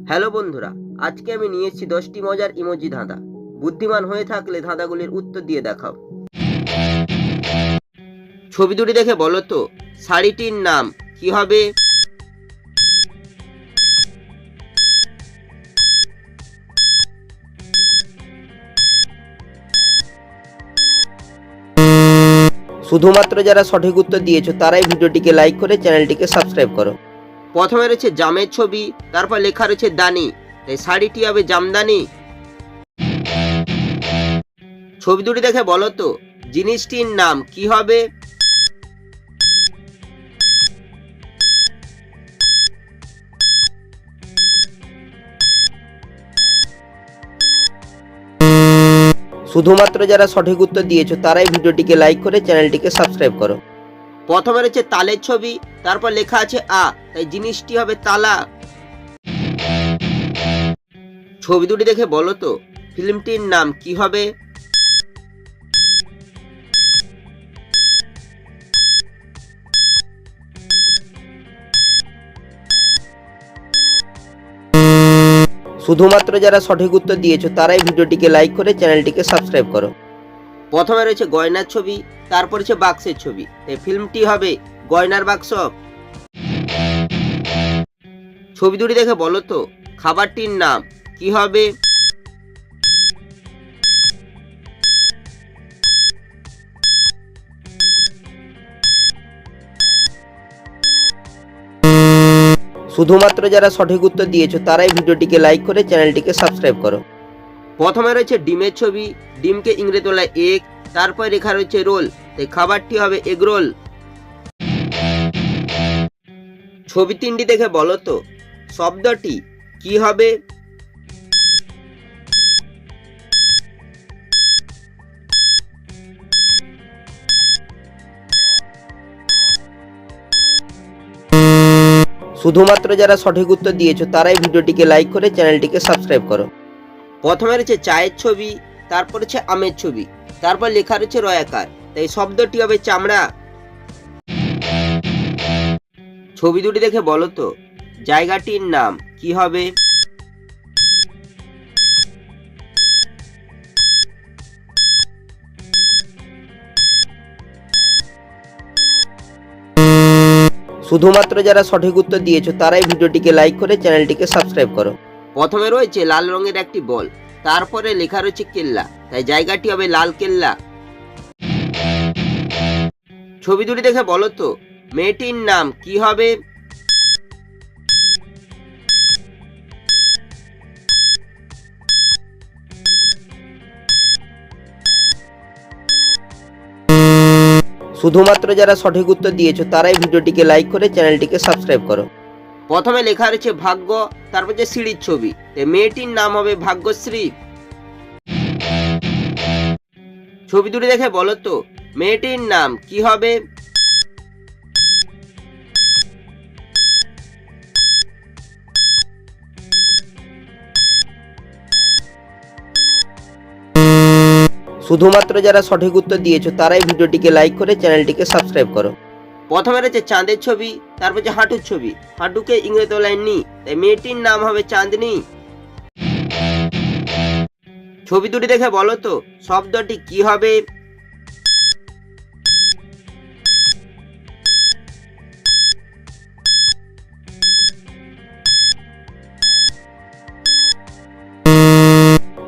Hello বন্ধুরা, আজকে আমি নিয়ে এসেছি 10টি মজার ইমোজি ধাঁধা। বুদ্ধিমান হয়ে থাকলে ধাঁধাগুলির উত্তর দিয়ে দেখাও। ছবি দুটি দেখে বলো তো শাড়িটির নাম কি হবে? শুধুমাত্র যারা সঠিক উত্তর দিয়েছো তারাই ভিডিওটিকে লাইক করে চ্যানেলটিকে সাবস্ক্রাইব করো। প্রথমে রয়েছে জামের ছবি, তারপর লেখা রয়েছে দানি, তাই শাড়িটি হবে জামদানি। ছবি দুটি দেখে বলো তো জিনিসটির নাম কি হবে? শুধুমাত্র যারা সঠিক উত্তর দিয়েছো তারাই ভিডিওটিকে লাইক করে চ্যানেলটিকে সাবস্ক্রাইব করো। প্রথমে রয়েছে তালের ছবি, তারপর লেখা আছে আ, তাই জিনিসটি হবে তালা। ছবি দুটি দেখে বলো তো ফিল্মটির নাম কি হবে? শুধুমাত্র যারা সঠিক উত্তর দিয়েছো তারাই ভিডিওটিকে লাইক করে চ্যানেলটিকে সাবস্ক্রাইব করো। প্রথমে রয়েছে গয়নার ছবি, তারপর হচ্ছে বাক্সের ছবি, তাই ফিল্মটি হবে গয়নার বাক্স। ছবি দুটি দেখে বলো তো খাবারটির নাম কি হবে? শুধুমাত্র যারা সঠিক উত্তর দিয়েছো তারাই ভিডিওটিকে লাইক করে চ্যানেলটিকে সাবস্ক্রাইব করো। প্রথমে রয়েছে ডিমের ছবি, ডিমকে ইংরেজি বলা এগ, তারপর লেখা রয়েছে রোল, তাই খাবারটি হবে এগ রোল। ছবি তিনটি দেখে বলো তো শব্দটি কি হবে? শুধুমাত্র যারা সঠিক উত্তর দিয়েছো তারাই ভিডিওটিকে লাইক করে চ্যানেলটিকে সাবস্ক্রাইব করো। প্রথমে রয়েছে চায়ের ছবি, তারপর হচ্ছে আমের ছবি, তারপর লেখা রয়েছে রয়াকার, তাই শব্দটি হবে চামড়া। ছবি দুটি দেখে বলো তো জায়গাটির নাম কি হবে? শুধুমাত্র যারা সঠিক উত্তর দিয়েছো তারাই ভিডিওটিকে লাইক করে চ্যানেলটিকে সাবস্ক্রাইব করো। প্রথমে রয়েছে লাল রঙের একটি বল, তারপরে লেখা রয়েছে কেল্লা, তাই জায়গাটি হবে লাল কেল্লা। ছবি দুটি দেখে বলো তো মেয়েটির নাম কি হবে? শুধুমাত্র যারা সঠিক উত্তর দিয়েছো তারাই ভিডিওটিকে লাইক করে চ্যানেলটিকে সাবস্ক্রাইব করো। প্রথমে লেখা রয়েছে ভাগ্য, তারপর যে সিঁড়ির ছবি, তাই মেয়েটির নাম হবে ভাগ্যশ্রী। ছবি দুটি দেখে বলো তো মেয়েটির নাম কি হবে? শুধুমাত্র যারা সঠিক উত্তর দিয়েছো তারাই ভিডিওটিকে লাইক করে চ্যানেলটিকে সাবস্ক্রাইব করো। প্রথমে রয়েছে চাঁদের ছবি, তারপর যে হাঁটুর ছবি, হাঁটুকে ইংরেজি বলা নি, তাই মেয়েটির নাম হবে চাঁদনি। ছবি দুটি দেখে বলো তো শব্দটি কি হবে?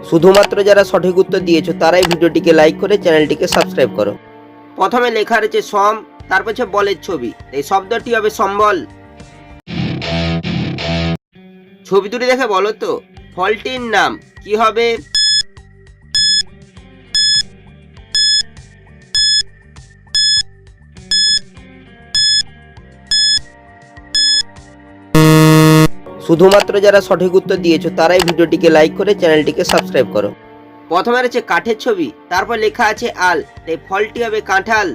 শুধুমাত্র যারা সঠিক উত্তর দিয়েছো তারাই ভিডিওটিকে লাইক করে চ্যানেলটিকে সাবস্ক্রাইব করো। প্রথমে লেখা রয়েছে সম, তারপর হচ্ছে বলের ছবি, এই শব্দটি হবে সম্বল। ছবি দুটি দেখে বলো তো ফলটির নাম কি হবে? শুধুমাত্র যারা সঠিক উত্তর দিয়েছো তারাই ভিডিওটিকে লাইক করে চ্যানেলটিকে সাবস্ক্রাইব করো। প্রথমে রয়েছে কাঠের ছবি, তারপর লেখা আছে আল, তাই ফলটি হবে কাঁঠাল।